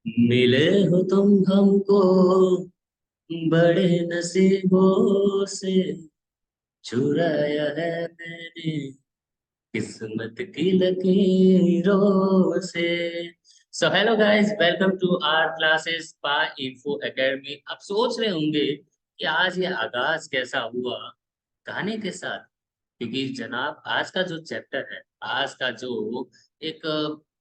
मिले हो तुम हमको बड़े नसीबों से, चुराया है मैंने किस्मत की लकीरों से। So hello guys, welcome to our classes by Info Academy. आप सोच रहे होंगे कि आज ये आगाज कैसा हुआ गाने के साथ, क्योंकि जनाब आज का जो चैप्टर है, आज का जो एक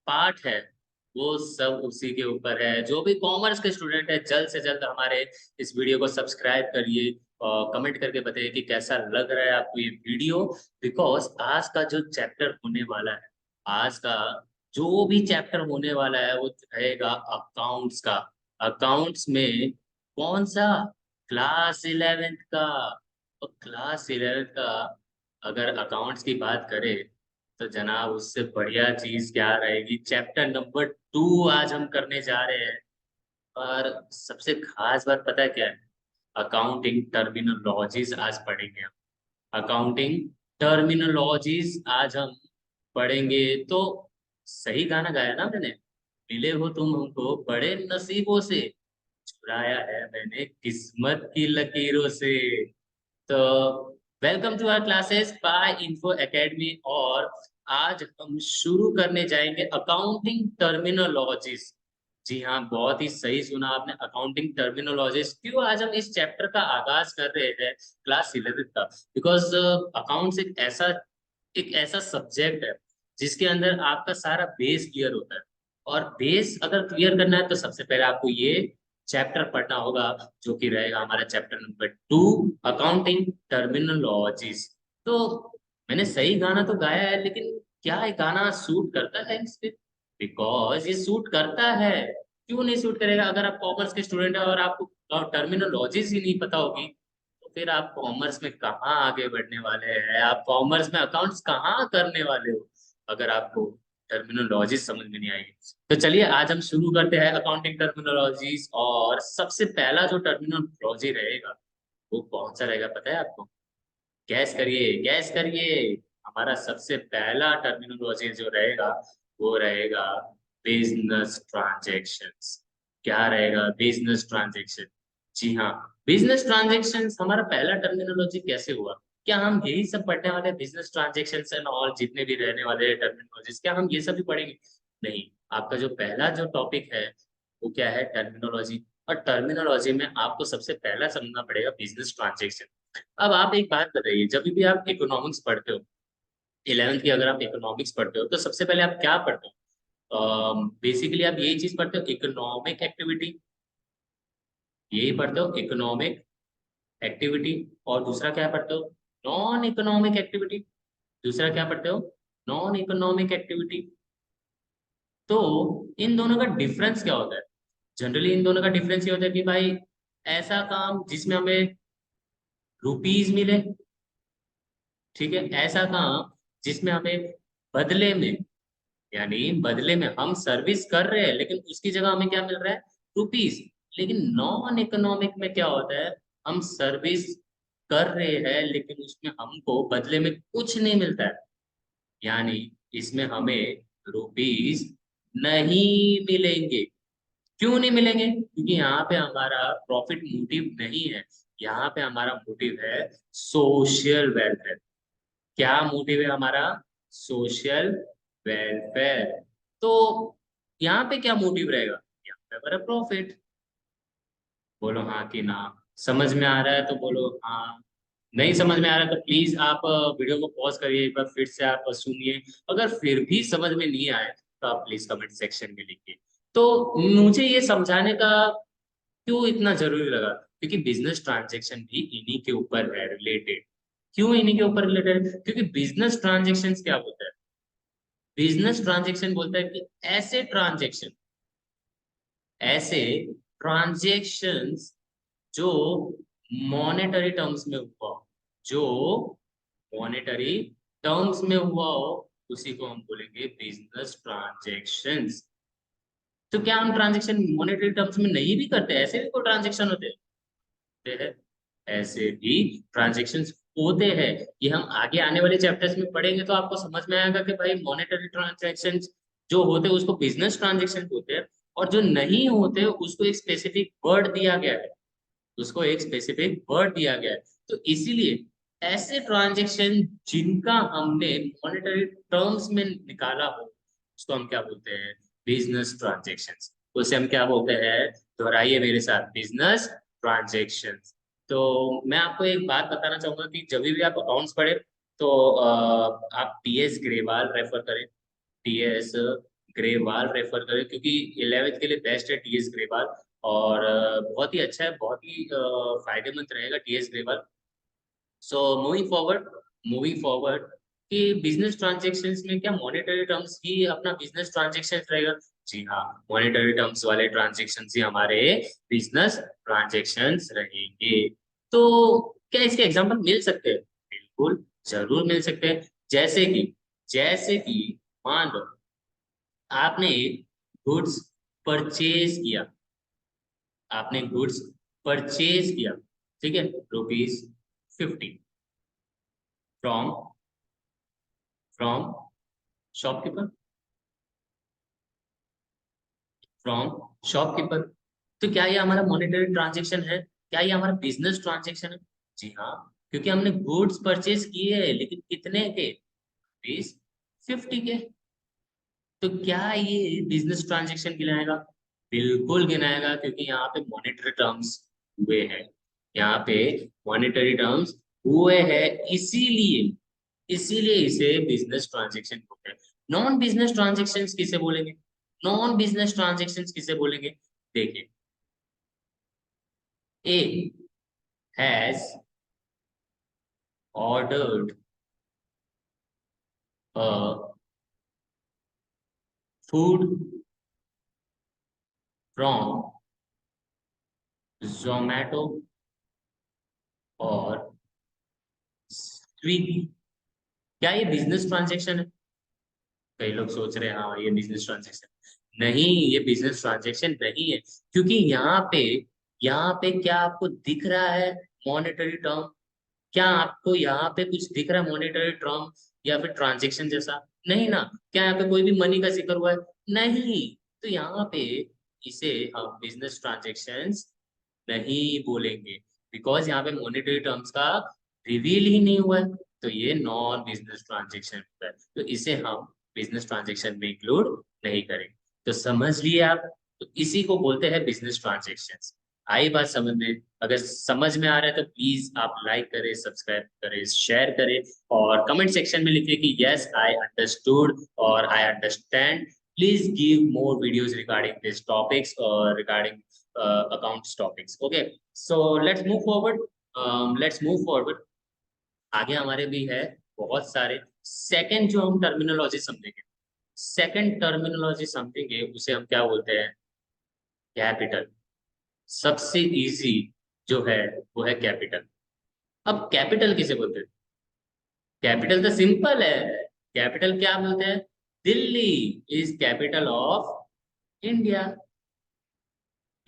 पार्ट है, वो सब उसी के ऊपर है। जो भी कॉमर्स के स्टूडेंट है, जल्द से जल्द हमारे इस वीडियो को सब्सक्राइब करिए और कमेंट करके बताइए कि कैसा लग रहा है आपको ये वीडियो। बिकॉज आज का जो चैप्टर होने वाला है, आज का जो भी चैप्टर होने वाला है वो रहेगा अकाउंट्स का। अकाउंट्स में कौन सा? क्लास 11th का। और क्लास 11th का अगर अकाउंट्स की बात करें तो जनाब उससे बढ़िया चीज क्या रहेगी? चैप्टर नंबर 2 आज हम करने जा रहे हैं। और सबसे खास बात पता है क्या है? अकाउंटिंग टर्मिनोलॉजीज आज पढ़ेंगे हम। अकाउंटिंग टर्मिनोलॉजीज आज हम पढ़ेंगे। तो सही गाना गाया ना मैंने? मिले हो तुम हमको बड़े नसीबों से, चुराया है मैंने किस्मत की लकीरों से। तो welcome to our classes by Info Academy. और आज हम शुरू करने जाएंगे अकाउंटिंग टर्मिनोलॉजीज। जी हाँ, बहुत ही सही सुना आपने, अकाउंटिंग टर्मिनोलॉजीज। क्यों आज हम इस चैप्टर का आगाज कर रहे हैं क्लास 11th का? बिकॉज अकाउंट्स एक ऐसा सब्जेक्ट है जिसके अंदर आपका सारा बेस क्लियर होता है। और बेस अगर क्लियर करना है तो सबसे पहले आपको ये चैप्टर पढ़ना होगा, जो कि रहेगा हमारा चैप्टर नंबर 2, अकाउंटिंग टर्मिनोलॉजीज। तो मैंने सही गाना तो गाया है, लेकिन क्या ये गाना सूट करता है इस पे? बिकॉज ये सूट करता है। क्यों नहीं सूट करेगा? अगर आप कॉमर्स के स्टूडेंट है और आपको टर्मिनोलॉजीज ही नहीं पता होगी, तो फिर आप कॉमर्स में कहाँ आगे बढ़ने वाले हैं? आप कॉमर्स में अकाउंट्स कहाँ करने वाले हो अगर आपको टर्मिनोलॉजी समझ में नहीं आएगी? तो चलिए आज हम शुरू करते हैं अकाउंटिंग टर्मिनोलॉजीज। और सबसे पहला जो टर्मिनोलॉजी रहेगा वो कौन सा रहेगा पता है आपको? गैस करिए, गैस करिए। हमारा सबसे पहला टर्मिनोलॉजी जो रहेगा वो रहेगा बिजनेस ट्रांजैक्शंस। क्या रहेगा? Business transaction. जी हाँ, बिजनेस ट्रांजैक्शंस हमारा पहला टर्मिनोलॉजी कैसे हुआ? क्या हम यही सब पढ़ने वाले हैं? बिजनेस ट्रांजैक्शंस एंड और जितने भी रहने वाले टर्मिनोलॉजीज, क्या हम ये सब भी पढ़ेंगे? नहीं। आपका जो पहला जो टॉपिक है वो क्या है? टर्मिनोलॉजी। और टर्मिनोलॉजी में आपको सबसे पहला समझना पड़ेगा बिजनेस ट्रांजैक्शन। अब आप एक बात बताइए, जब भी आप इकोनॉमिक्स पढ़ते हो, 11th की अगर आप इकोनॉमिक्स पढ़ते हो, तो सबसे पहले आप क्या पढ़ते हो? बेसिकली आप यही चीज पढ़ते हो, इकोनॉमिक एक्टिविटी। यही पढ़ते हो, इकोनॉमिक एक्टिविटी। और दूसरा क्या पढ़ते हो? Non economic activity. दूसरा क्या पढ़ते हो? Non economic activity. तो इन दोनों का डिफरेंस क्या होता है? जनरली इन दोनों का डिफरेंस ये होता है कि भाई, ऐसा काम जिसमें हमें रुपीज मिले, ठीक है, ऐसा काम जिसमें हमें बदले में, यानी बदले में हम सर्विस कर रहे हैं लेकिन उसकी जगह हमें क्या मिल रहा है? रुपीज। लेकिन नॉन इकोनॉमिक में क्या होता है? हम सर्विस कर रहे हैं लेकिन उसमें हमको बदले में कुछ नहीं मिलता है। यानी इसमें हमें रुपीज नहीं मिलेंगे। क्यों नहीं मिलेंगे? क्योंकि यहाँ पे हमारा प्रॉफिट मोटिव नहीं है। यहाँ पे हमारा मोटिव है सोशल वेलफेयर। क्या मोटिव है हमारा? Social welfare. तो यहाँ पे क्या मोटिव रहेगा? यहाँ पे हमारा प्रॉफिट। बोलो हाँ कि ना। समझ में आ रहा है तो बोलो हाँ। नहीं समझ में आ रहा है तो प्लीज आप वीडियो को पॉज करिए, एक बार फिर से आप सुनिए। अगर फिर भी समझ में नहीं आए तो आप प्लीज कमेंट सेक्शन में लिखिए। तो मुझे ये समझाने का क्यों इतना जरूरी लगा? क्योंकि बिजनेस ट्रांजैक्शन भी इन्हीं के ऊपर है रिलेटेड। क्यों इन्हीं के ऊपर रिलेटेड? क्योंकि बिजनेस ट्रांजैक्शंस क्या होता है? बिजनेस ट्रांजैक्शन बोलता है कि ऐसे ट्रांजैक्शंस जो मॉनेटरी टर्म्स में हुआ हो, जो मॉनेटरी टर्म्स में हुआ हो, उसी को हम बोलेंगे बिजनेस ट्रांजैक्शंस। तो क्या हम ट्रांजैक्शन मॉनेटरी टर्म्स में नहीं भी करते? ऐसे भी कोई ट्रांजैक्शन होते हैं? ऐसे भी ट्रांजैक्शंस होते हैं। ये हम आगे आने वाले चैप्टर्स में पढ़ेंगे तो आपको समझ में आएगा कि भाई मॉनेटरी ट्रांजैक्शंस जो होते हैं उसको बिजनेस ट्रांजैक्शन होते हैं। और जो नहीं होते उसको एक स्पेसिफिक वर्ड दिया गया है, उसको एक स्पेसिफिक वर्ड दिया गया है। तो इसीलिए ऐसे ट्रांजेक्शन जिनका हमने मॉनेटरी टर्म्स में निकाला हो उसको हम क्या बोलते हैं, बिजनेस ट्रांजेक्शंस। उसे हम क्या बोलते हैं, दोहराइए मेरे साथ, बिजनेस ट्रांजेक्शंस। तो मैं आपको एक बात बताना चाहूंगा कि जब भी आप अकाउंट्स पढ़े तो आप टीएस ग्रेवाल रेफर करें, टीएस ग्रेवाल रेफर करें, क्योंकि 11वीं के लिए बेस्ट है टीएस ग्रेवाल। और बहुत ही अच्छा है, बहुत ही फायदेमंद रहेगा TS Grewal. So moving forward कि बिजनेस ट्रांजेक्शन्स में क्या मॉनेटरी टर्म्स ही अपना बिजनेस ट्रांजेक्शन रहेगा? जी हाँ, मॉनेटरी टर्म्स वाले ट्रांजेक्शन्स ही हमारे बिजनेस ट्रांजेक्शन्स रहेंगे। तो क्या इसके एग्जांपल मिल सकते हैं? बिल्कुल, जरूर मिल सकते हैं। जैसे कि मान लो आपने एक गुड्स परचेज किया, आपने गुड्स परचेज किया, ठीक है, ₹50 from from shopkeeper, from shopkeeper. तो क्या ये हमारा मॉनेटरी ट्रांजेक्शन है? क्या ये हमारा बिजनेस ट्रांजेक्शन है? जी हाँ, क्योंकि हमने गुड्स परचेज किए हैं, लेकिन कितने के? ₹50 के। तो क्या ये बिजनेस ट्रांजेक्शन गिनाएगा? बिल्कुल गिनाएगा, क्योंकि यहाँ पे मॉनेटरी टर्म्स हुए हैं, यहाँ पे मॉनेटरी टर्म्स हुए हैं, इसीलिए इसीलिए इसे बिजनेस ट्रांजेक्शन बोलते हैं। नॉन बिजनेस ट्रांजेक्शन किसे बोलेंगे? नॉन बिजनेस ट्रांजेक्शन किसे बोलेंगे? देखिए, A has ordered a food from Zomato और स्विगी। क्या ये बिजनेस ट्रांजेक्शन है? कई लोग सोच रहे हैं हाँ ये बिजनेस ट्रांजेक्शन। नहीं, ये बिजनेस ट्रांजेक्शन नहीं है, क्योंकि यहाँ पे क्या आपको दिख रहा है मॉनेटरी टर्म? क्या आपको यहाँ पे कुछ दिख रहा है मॉनेटरी टर्म या फिर ट्रांजेक्शन जैसा? नहीं ना। क्या यहाँ पे कोई भी मनी का जिक्र हुआ है? नहीं। तो यहाँ पे इसे हम बिजनेस ट्रांजेक्शंस नहीं बोलेंगे, बिकॉज यहाँ पे मॉनेटरी टर्म्स का रिवील ही नहीं हुआ है। तो ये नॉन बिजनेस ट्रांजेक्शन होता है, तो इसे हम बिजनेस ट्रांजेक्शन में इंक्लूड नहीं करेंगे। तो समझ लिए आप? तो इसी को बोलते हैं बिजनेस ट्रांजेक्शंस। आई बात समझ में? अगर समझ में आ रहा है तो प्लीज आप लाइक करें, सब्सक्राइब करें, शेयर करें, और कमेंट सेक्शन में लिखिए कि यस आई अंडरस्टूड और I understand. Please give more videos regarding this topics और regarding accounts topics. Okay, so let's move forward. आगे हमारे भी है बहुत सारे। सेकंड जो हम टर्मिनोलॉजी समझेंगे, सेकंड टर्मिनोलॉजी समझेंगे, उसे हम क्या बोलते हैं? कैपिटल। सबसे इजी जो है वो है कैपिटल। अब कैपिटल किसे बोलते हैं? कैपिटल तो सिंपल है। कैपिटल क्या बोलते हैं? Delhi is capital of India.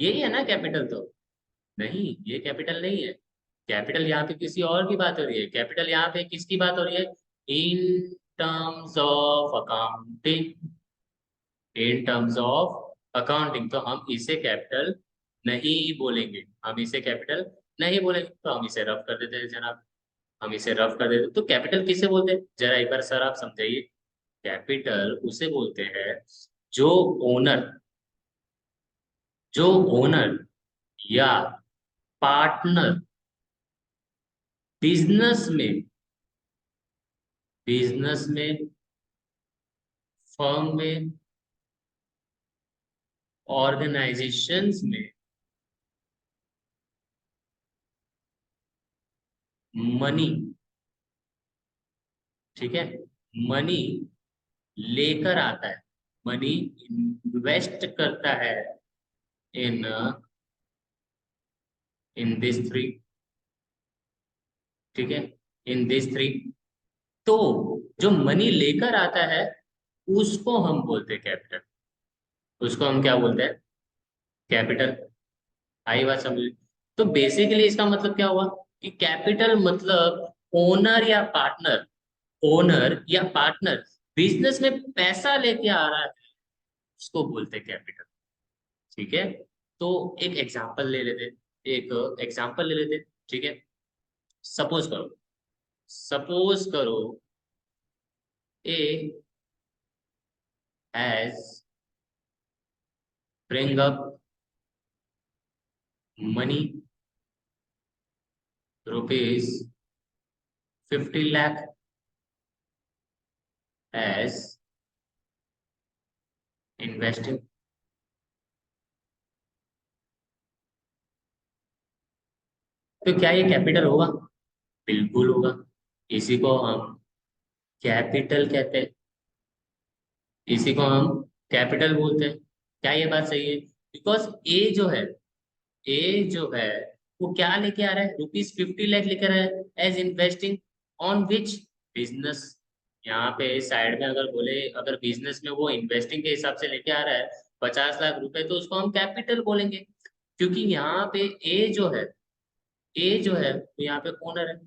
यही है ना कैपिटल तो? नहीं, ये कैपिटल नहीं है। कैपिटल यहाँ पे किसी और की बात हो रही है। कैपिटल यहाँ पे किसकी बात हो रही है? In terms of accounting, in terms of accounting. तो हम इसे कैपिटल नहीं बोलेंगे, हम इसे कैपिटल नहीं बोलेंगे, तो हम इसे रफ कर देते हैं जनाब। हम इसे रफ कर देते, तो कैपिटल किसे बोलते हैं जरा एक बार सर आप समझाइए। कैपिटल उसे बोलते हैं जो ओनर जो ओनर या पार्टनर बिजनेस में बिजनेस में फर्म में, ऑर्गेनाइजेशंस में मनी, ठीक है, मनी लेकर आता है, मनी इन्वेस्ट करता है इन इन दिस थ्री, ठीक है, इन दिस थ्री। तो जो मनी लेकर आता है उसको हम बोलते हैं कैपिटल। उसको हम क्या बोलते हैं? कैपिटल। आई बात समझ? तो बेसिकली इसका मतलब क्या हुआ कि कैपिटल मतलब ओनर या पार्टनर, ओनर या पार्टनर बिजनेस में पैसा लेके आ रहा है, उसको बोलते हैं कैपिटल। ठीक है, तो एक एग्जांपल ले लेते, एक एग्जांपल ले लेते। ठीक है, सपोज करो, सपोज करो A has bring up money rupees 50 lakh as investing. तो क्या ये कैपिटल होगा? बिल्कुल होगा। इसी को हम कैपिटल कहते हैं, इसी को हम कैपिटल बोलते हैं। क्या ये बात सही है? बिकॉज ए जो है, ए जो है वो क्या लेके आ रहा है, रुपीज 50 लाख लेकर आ रहा है as investing on which business. यहाँ पे साइड में अगर बोले, अगर बिजनेस में वो इन्वेस्टिंग के हिसाब से लेके आ रहा है 50 लाख रुपए, तो उसको हम कैपिटल बोलेंगे। क्योंकि यहाँ पे ए जो है, ए जो है तो यहाँ पे ओनर है,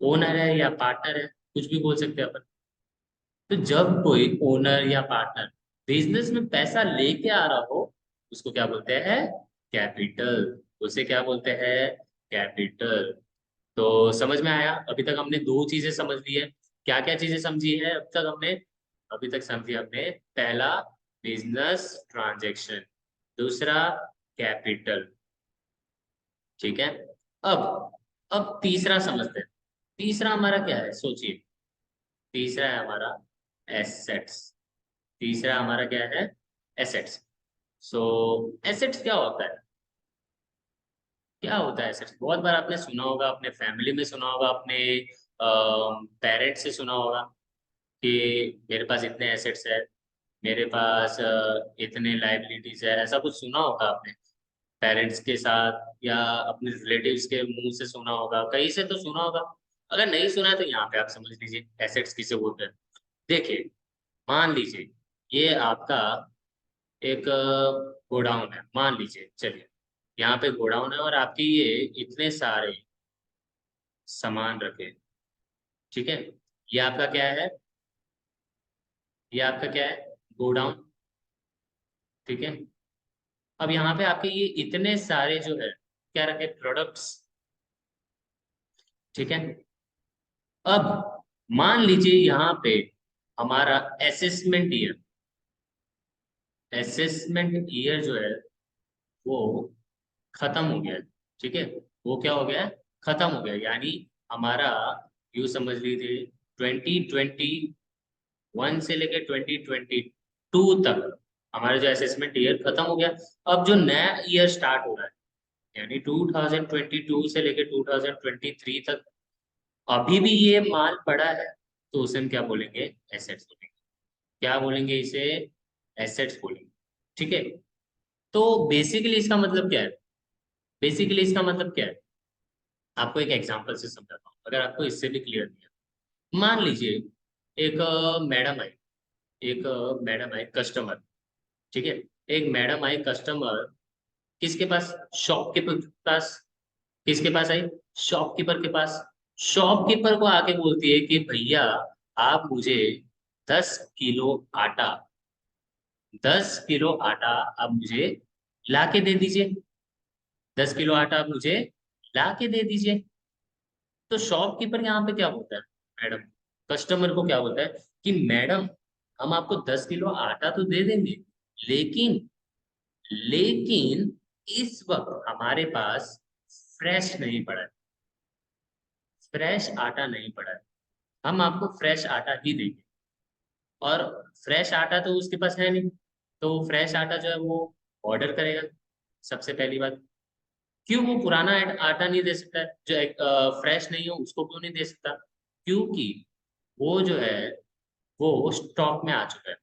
ओनर है या पार्टनर है, कुछ भी बोल सकते हैं अपन। तो जब कोई ओनर या पार्टनर बिजनेस में पैसा लेके आ रहा हो, उसको क्या बोलते हैं? कैपिटल। उसे क्या बोलते हैं? कैपिटल। तो समझ में आया? अभी तक हमने दो चीजें समझ ली है। क्या क्या चीजें समझी है अब तक हमने? अभी तक समझी हमने, पहला बिजनेस ट्रांजैक्शन, दूसरा कैपिटल। ठीक है, अब अब तीसरा समझते हैं। तीसरा हमारा क्या है, सोचिए। तीसरा है हमारा एसेट्स। तीसरा हमारा क्या है? एसेट्स। सो एसेट्स क्या होता है? क्या होता है एसेट्स? बहुत बार आपने सुना होगा, अपने फैमिली में सुना होगा, अपने पेरेंट्स से सुना होगा कि मेरे पास इतने एसेट्स है, मेरे पास इतने लाइबिलिटीज है, ऐसा कुछ सुना होगा आपने पेरेंट्स के साथ, या अपने रिलेटिव्स के मुंह से सुना होगा, कहीं से तो सुना होगा। अगर नहीं सुना है तो यहाँ पे आप समझ लीजिए एसेट्स किसे बोलते हैं। देखिए, मान लीजिए ये आपका एक गोडाउन है, मान लीजिए, चलिए यहाँ पे गोडाउन है और आपके ये इतने सारे सामान रखे हैं। ठीक है, ये आपका क्या है? ये आपका क्या है? गोडाउन। ठीक है, अब यहाँ पे आपके ये इतने सारे जो है क्या रखे? प्रोडक्ट्स। ठीक है, अब मान लीजिए यहाँ पे हमारा असेसमेंट ईयर, असेसमेंट ईयर जो है वो खत्म हो गया है। ठीक है, वो क्या हो गया है? खत्म हो गया, यानी हमारा, यू समझ लीजिए, 2021 से लेके 2022 तक हमारा जो असेसमेंट ईयर खत्म हो गया। अब जो नया ईयर स्टार्ट हो रहा है, यानी 2022 से लेके 2023 तक, अभी भी ये माल पड़ा है, तो उसे हम क्या बोलेंगे? एसेट्स बोलेंगे। क्या बोलेंगे इसे? एसेट्स बोलेंगे। ठीक है, तो बेसिकली इसका मतलब क्या है? बेसिकली इसका मतलब क्या है? आपको एक एग्जांपल से समझाता हूँ, अगर आपको इससे भी क्लियर नहीं है। मान लीजिए एक मैडम आई, एक मैडम आई कस्टमर। ठीक है, एक मैडम आई कस्टमर, किसके पास? शॉपकीपर के पास। किसके पास आई? शॉपकीपर के पास। शॉपकीपर को आके बोलती है कि भैया, आप मुझे 10 किलो आटा, 10 किलो आटा आप मुझे ला के दे दीजिए। 10 किलो आटा आप मुझे ला के दे दीजिए। तो शॉपकीपर यहाँ पे क्या बोलता है? मैडम, कस्टमर को क्या बोलता है कि मैडम, हम आपको 10 किलो आटा तो दे देंगे, लेकिन लेकिन इस वक्त हमारे पास फ्रेश नहीं पड़ा है, फ्रेश आटा नहीं पड़ा है। हम आपको फ्रेश आटा ही देंगे, और फ्रेश आटा तो उसके पास है नहीं, तो फ्रेश आटा जो है वो ऑर्डर करेगा। सबसे पहली बात, क्यों वो पुराना आटा नहीं दे सकता है? जो एक फ्रेश नहीं हो उसको क्यों नहीं दे सकता? क्योंकि वो जो है वो स्टॉक में आ चुका है।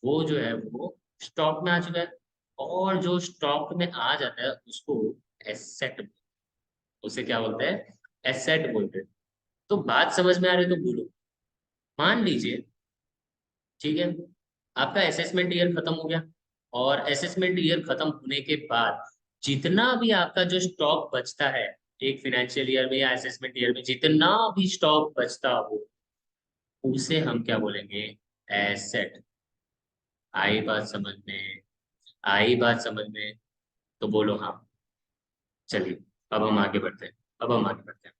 वो जो है वो स्टॉक में आ चुका है, और जो स्टॉक में आ जाता है उसको एसेट, उसे क्या बोलते हैं? एसेट बोलते हैं। तो बात समझ में आ रही है तो बोलो। मान लीजिए, ठीक है, आपका असेसमेंट ईयर खत्म हो गया, और असेसमेंट ईयर खत्म होने के बाद जितना भी आपका जो स्टॉक बचता है, एक फाइनेंशियल ईयर में या असेसमेंट ईयर में जितना भी स्टॉक बचता हो, उसे हम क्या बोलेंगे? एसेट। आई बात समझ में? आई बात समझ में? तो बोलो हाँ। चलिए, अब हम आगे बढ़ते हैं। अब हम आगे बढ़ते हैं।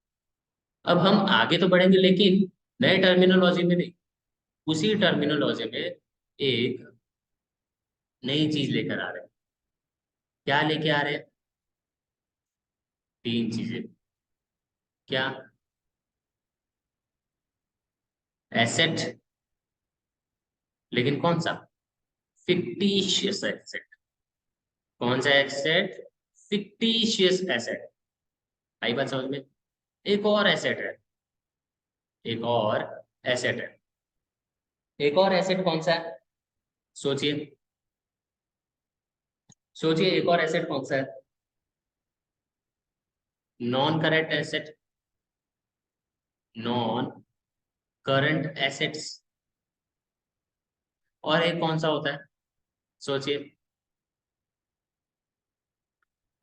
अब हम आगे तो बढ़ेंगे, लेकिन नए टर्मिनोलॉजी में नहीं, उसी टर्मिनोलॉजी में एक नई चीज लेकर आ रहे हैं। क्या लेके आ रहे हैं? तीन चीजें। क्या? एसेट। लेकिन कौन सा? Fictitious asset. कौन सा एसेट? Fictitious asset. आई बात समझ में? एक और एसेट है। एक और एसेट है। एक और एसेट कौन सा है? सोचिए। सोचिए, एक और एसेट कौन सा है? Non current asset. Non current assets. और एक कौन सा होता है? सोचिए।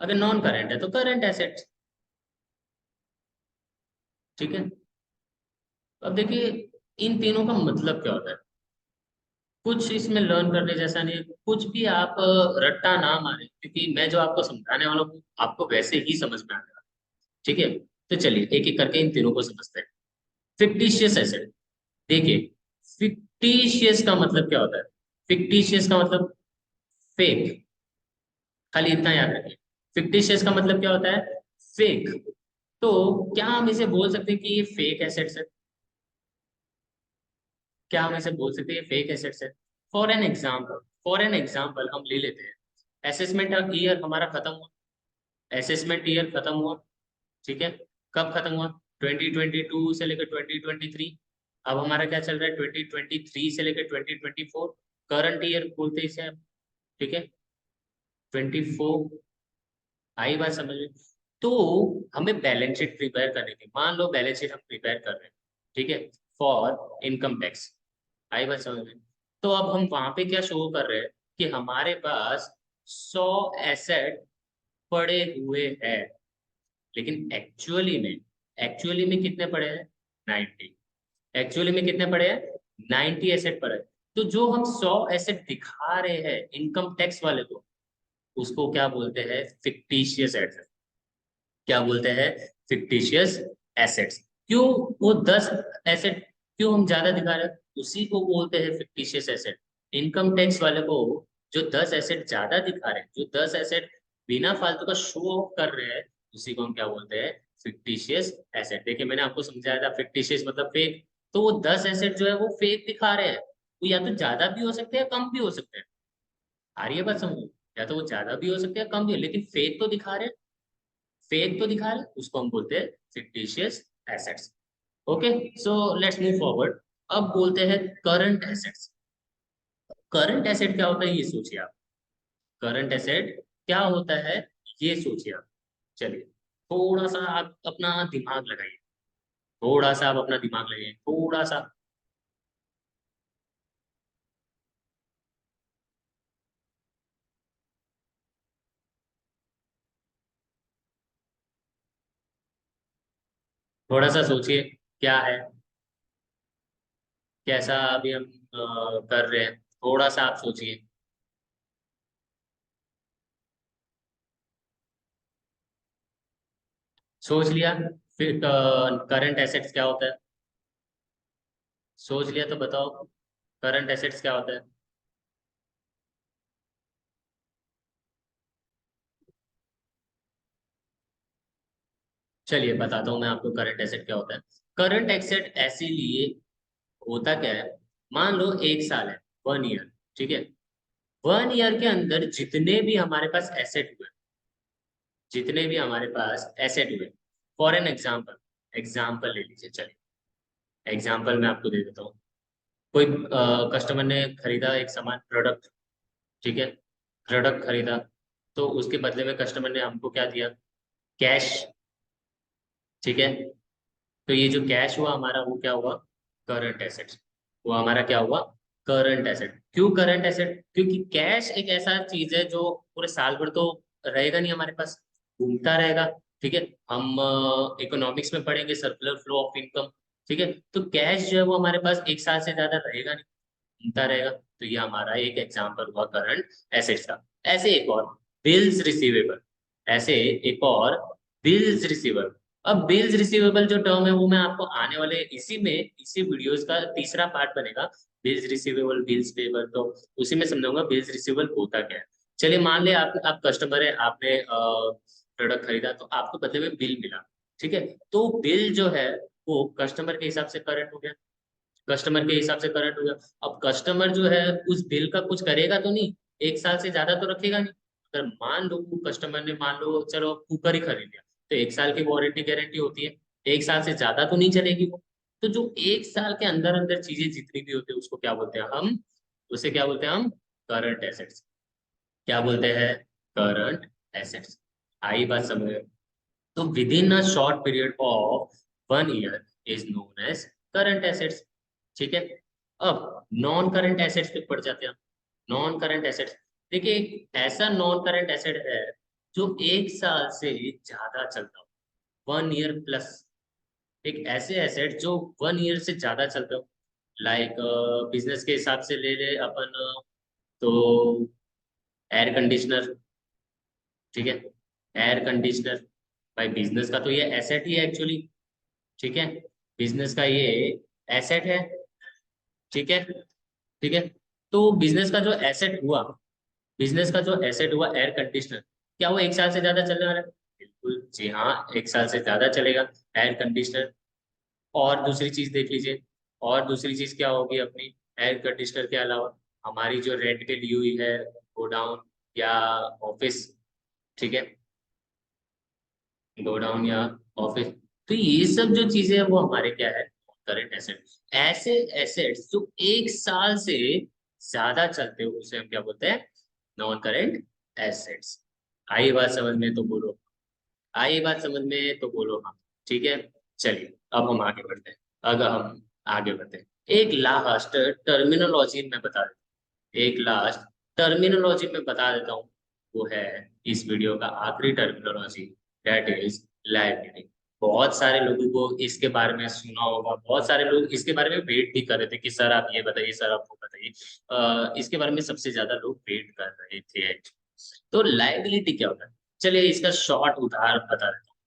अगर नॉन करंट है तो करंट एसेट। ठीक है। अब देखिए, इन तीनों का मतलब क्या होता है। कुछ इसमें लर्न करने जैसा नहीं है, कुछ भी आप रट्टा ना मारे, क्योंकि मैं जो आपको समझाने वाला हूँ आपको वैसे ही समझ में आएगा। ठीक है। तो चलिए एक एक करके इन तीनों को समझते हैं। Fictitious asset. देखिए, फिक्टिशियस का मतलब क्या होता है? फिक्टिशियस का मतलब फेक। खाली इतना याद रखिए। फिक्टिशियस का मतलब क्या होता है? फेक। तो क्या हम इसे बोल सकते हैं कि ये फेक एसेट्स है? क्या हम इसे बोल सकते हैं ये फेक एसेट्स है? फॉर एन एग्जाम्पल हम ले लेते हैं। असेसमेंट ईयर हमारा खत्म हुआ। असेसमेंट ईयर खत्म हुआ। ठीक है। कब खत्म हुआ? 2022 से लेकर 2023। अब हमारा क्या चल रहा है? 2023 से लेकर 2024। करंट ईयर बोलते हैं इसे हम। ठीक है। 24। आई बात समझ में? तो हमें बैलेंस शीट प्रिपेयर करने की, मान लो बैलेंस शीट हम प्रिपेयर कर रहे हैं। ठीक है। For income tax. आई बात समझ में? तो अब हम वहां पे क्या शो कर रहे हैं कि हमारे पास 100 एसेट पड़े हुए हैं। लेकिन एक्चुअली में कितने पड़े हैं? 90। एक्चुअली में कितने पड़े हैं? 90 एसेट पड़े हैं। तो जो हम 100 एसेट दिखा रहे हैं इनकम टैक्स वाले को, उसको क्या बोलते हैं? Fictitious asset. क्या बोलते हैं? Fictitious assets. क्यों? वो 10 एसेट क्यों हम ज्यादा दिखा रहे हैं, उसी को बोलते हैं फिक्टिशियस एसेट। इनकम टैक्स वाले को जो 10 एसेट ज्यादा दिखा रहे हैं, जो 10 एसेट बिना फालतू का शो ऑफ कर रहे हैं, उसी को हम क्या बोलते हैं? Fictitious asset. देखिए, मैंने आपको समझाया था फिक्टिशियस मतलब फेक। तो वो 10 एसेट जो है वो फेक दिखा रहे हैं। वो या तो ज्यादा भी हो सकते हैं, कम भी हो सकते हैं। आ रही है बात समझ? या तो वो ज्यादा भी हो सकते हैं, कम भी, लेकिन फेक तो दिखा रहे हैं। फेक तो दिखा रहे हैं, उसको हम बोलते हैं fictitious assets. Okay. So let's move forward. अब बोलते हैं करंट एसेट्स। करंट एसेट क्या होता है ये सोचिए आप। करंट एसेट क्या होता है ये सोचिए आप। चलिए, थोड़ा सा आप अपना दिमाग लगाइए। थोड़ा सा आप अपना दिमाग लगाइए, थोड़ा सा। थोड़ा सा सोचिए क्या है, कैसा अभी हम कर रहे हैं। थोड़ा सा आप सोचिए। सोच लिया? फिर करंट एसेट्स क्या होता है? सोच लिया तो बताओ, करंट एसेट्स क्या होता है? चलिए बताता हूँ मैं आपको करंट एसेट क्या होता है। करंट एसेट ऐसे लिए होता क्या है, मान लो एक साल है, 1 ईयर। ठीक है। 1 ईयर के अंदर जितने भी हमारे पास एसेट हुए, जितने भी हमारे पास एसेट हुए, फॉर एन एग्जाम्पल, एग्जाम्पल ले लीजिए। चलिए एग्जाम्पल मैं आपको दे देता हूँ। कोई कस्टमर ने खरीदा एक सामान, प्रोडक्ट। ठीक है। प्रोडक्ट खरीदा, तो उसके बदले में कस्टमर ने हमको क्या दिया? कैश। ठीक है। तो ये जो कैश हुआ हमारा, वो क्या हुआ? Current asset. वो हमारा क्या हुआ? Current asset. क्यों करंट एसेट? क्योंकि कैश एक ऐसा चीज है जो पूरे साल भर तो रहेगा नहीं हमारे पास, घूमता रहेगा। ठीक है। हम इकोनॉमिक्स में पढ़ेंगे सर्कुलर फ्लो ऑफ इनकम। ठीक है। तो कैश जो है वो हमारे पास एक साल से ज्यादा रहेगा नहीं, घूमता रहेगा। तो ये हमारा एक एग्जाम्पल हुआ करंट एसेट्स का। ऐसे एक और बिल्स रिसीवेबल, ऐसे एक और बिल्स रिसीवेबल। अब बिल्स रिसीवेबल जो टर्म है वो मैं आपको आने वाले इसी वीडियोस का तीसरा पार्ट बनेगा, बिल्स रिसीवेबल बिल्स पेबल, तो उसी में समझाऊंगा बिल्स रिसीवेबल होता क्या है। चलिए मान लिया आप कस्टमर है, आपने प्रोडक्ट खरीदा तो आपको बदले में बिल मिला, ठीक है। तो बिल जो है वो कस्टमर के हिसाब से करंट हो गया, कस्टमर के हिसाब से करंट हो गया। अब कस्टमर जो है उस बिल का कुछ करेगा तो नहीं, एक साल से ज्यादा तो रखेगा नहीं। अगर मान लो कस्टमर ने मान लो चलो कुकर ही खरीद लिया, तो एक साल की वारंटी गारंटी होती है, एक साल से ज्यादा तो नहीं चलेगी वो। तो जो एक साल के अंदर अंदर चीजें जितनी भी होती है उसको क्या बोलते हैं हम, उसे क्या बोलते हैं हम, करंट एसेट्स। क्या बोलते हैं, करंट एसेट्स। आई बात समझ में? तो within a short period of 1 year is known as current assets, ठीक है। अब नॉन करंट एसेट्स पे पड़ जाते हैं हम। नॉन करंट एसेट्स, देखिए एक ऐसा नॉन करंट एसेट है जो एक साल से ज्यादा चलता हो, 1 ईयर प्लस। एक ऐसे एसेट जो 1 ईयर से ज्यादा चलता हो, लाइक बिजनेस के हिसाब से ले ले अपन, तो एयर कंडीशनर, ठीक है। एयर कंडीशनर, भाई बिजनेस का तो ये एसेट ही है एक्चुअली, ठीक है। बिजनेस का ये एसेट है, ठीक है, ठीक है। तो बिजनेस का जो एसेट हुआ, बिजनेस का जो एसेट हुआ एयर कंडीशनर, क्या वो एक साल से ज्यादा चलने वाला है? बिल्कुल जी हाँ, एक साल से ज्यादा चलेगा एयर कंडीशनर। और दूसरी चीज देख लीजिए, और दूसरी चीज क्या होगी अपनी, एयर कंडीशनर के अलावा हमारी जो रेंट पे ली हुई है गोडाउन या ऑफिस, ठीक है, गोडाउन या ऑफिस, तो ये सब जो चीजें हैं वो हमारे क्या है, करंट एसेट। ऐसे एसेट्स जो एक साल से ज्यादा चलते हो उसे हम क्या बोलते हैं, नॉन करंट एसेट्स। आई बात समझ में तो बोलो, आई बात समझ में तो बोलो हाँ, ठीक है। चलिए अब हम आगे बढ़ते हैं, अगर हम आगे बढ़ते हैं, एक लास्ट टर्मिनोलॉजी में बता देता, एक लास्ट टर्मिनोलॉजी में बता देता हूँ, वो है इस वीडियो का आखिरी टर्मिनोलॉजी, दैट इज लायबिलिटी। बहुत सारे लोगों को इसके बारे में सुना होगा, बहुत सारे लोग इसके बारे में वेट भी कर रहे थे कि सर आप ये बताइए, सर आप वो बताइए। इसके बारे में सबसे ज्यादा लोग वेट कर रहे थे। तो लायबिलिटी क्या होता है, चलिए इसका शॉर्ट उदाहरण बता देता हूँ।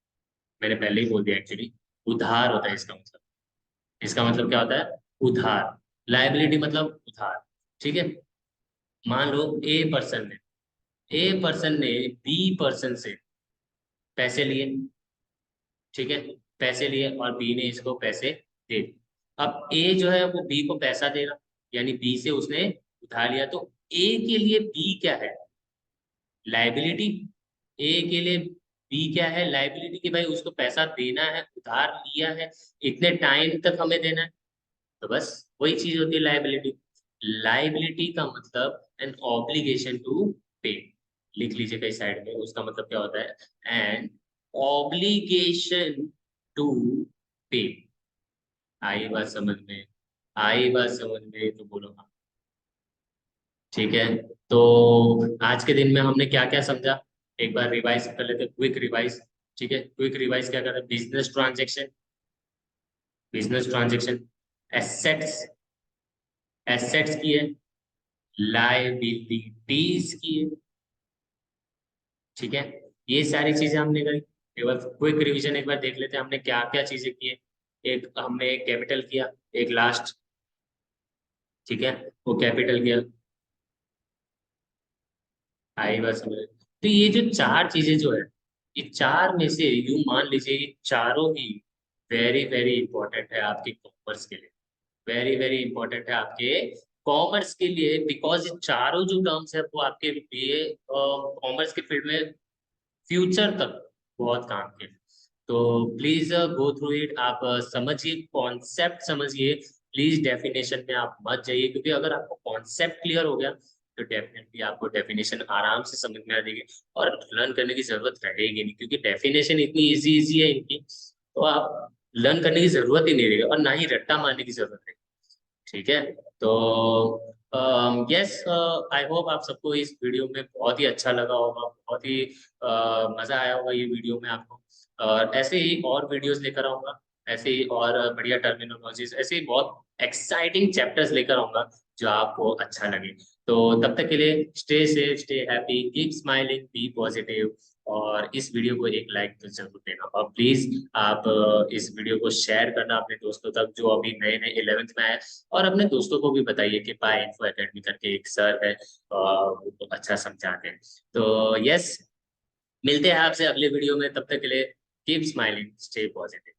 मैंने पहले ही बोल दिया एक्चुअली, उधार होता है इसका मतलब। इसका मतलब क्या होता है, उधार। लायबिलिटी मतलब उधार, ठीक है। मान लो ए पर्सन ने बी पर्सन से पैसे लिए, ठीक है, पैसे लिए और बी ने इसको पैसे दे दिए। अब ए जो है वो बी को पैसा दे रहा, यानी बी से उसने उधार लिया, तो ए के लिए बी क्या है, लाइबिलिटी। ए के लिए बी क्या है, लाइबिलिटी, कि भाई उसको पैसा देना है, उधार लिया है, इतने टाइम तक हमें देना है। तो बस वही चीज होती है लाइबिलिटी। लाइबिलिटी का मतलब एन ऑब्लिगेशन टू पे, लिख लीजिए कई साइड में, उसका मतलब क्या होता है, एन ऑब्लिगेशन टू पे। आई बात समझ में, आई बात समझ में तो बोलो हाँ, ठीक है। तो आज के दिन में हमने क्या क्या समझा, एक बार रिवाइज कर लेते, क्विक रिवाइज, ठीक है। क्विक रिवाइज क्या करते हैं, business transaction, business transaction, assets, assets की है, लाइबिलिटीज की है, ठीक है। ये सारी चीजें हमने करी। एक बार क्विक रिवीजन एक बार देख लेते हैं हमने क्या क्या चीजें की है। एक हमने कैपिटल किया, एक लास्ट, ठीक है, वो कैपिटल किया। आई बात समझ रहे? तो ये जो चार चीजें जो है, ये चार में से यूं मान लीजिए ये चारों ही वेरी वेरी इंपॉर्टेंट है आपके कॉमर्स के लिए, वेरी वेरी इंपॉर्टेंट है आपके कॉमर्स के लिए, बिकॉज ये चारों जो टर्म्स है वो आपके लिए कॉमर्स के फील्ड में फ्यूचर तक बहुत काम के। तो प्लीज गो थ्रू इट, आप समझिए, कॉन्सेप्ट समझिए, प्लीज डेफिनेशन में आप मत जाइए, क्योंकि अगर आपको कॉन्सेप्ट क्लियर हो गया तो डेफिनेटली आपको डेफिनेशन आराम से समझ में आ जाएगी, और लर्न करने की जरूरत रहेगी नहीं, क्योंकि डेफिनेशन इतनी इजी इजी है इनकी, तो आप लर्न करने की जरूरत ही नहीं रहेगी, और ना ही रट्टा मारने की जरूरत है, ठीक है। तो यस, आई होप आप सबको इस वीडियो में बहुत ही अच्छा लगा होगा, बहुत ही मजा आया होगा ये वीडियो में आपको। और ऐसे ही और वीडियोस लेकर आऊंगा, ऐसे ही और बढ़िया टर्मिनोलॉजीज, ऐसे ही बहुत एक्साइटिंग चैप्टर्स लेकर आऊंगा जो आपको अच्छा लगे। तो तब तक के लिए stay safe, stay happy, keep smiling, be positive. और इस वीडियो को एक लाइक तो जरूर देना, और प्लीज आप इस वीडियो को शेयर करना अपने दोस्तों तक जो अभी नए नए 11th में आए, और अपने दोस्तों को भी बताइए कि पाई इन्फो एकेडमी करके एक सर है, वो अच्छा समझाते हैं। तो यस, मिलते हैं आपसे अगले वीडियो में, तब तक के लिए कीप स्माइलिंग, स्टे पॉजिटिव।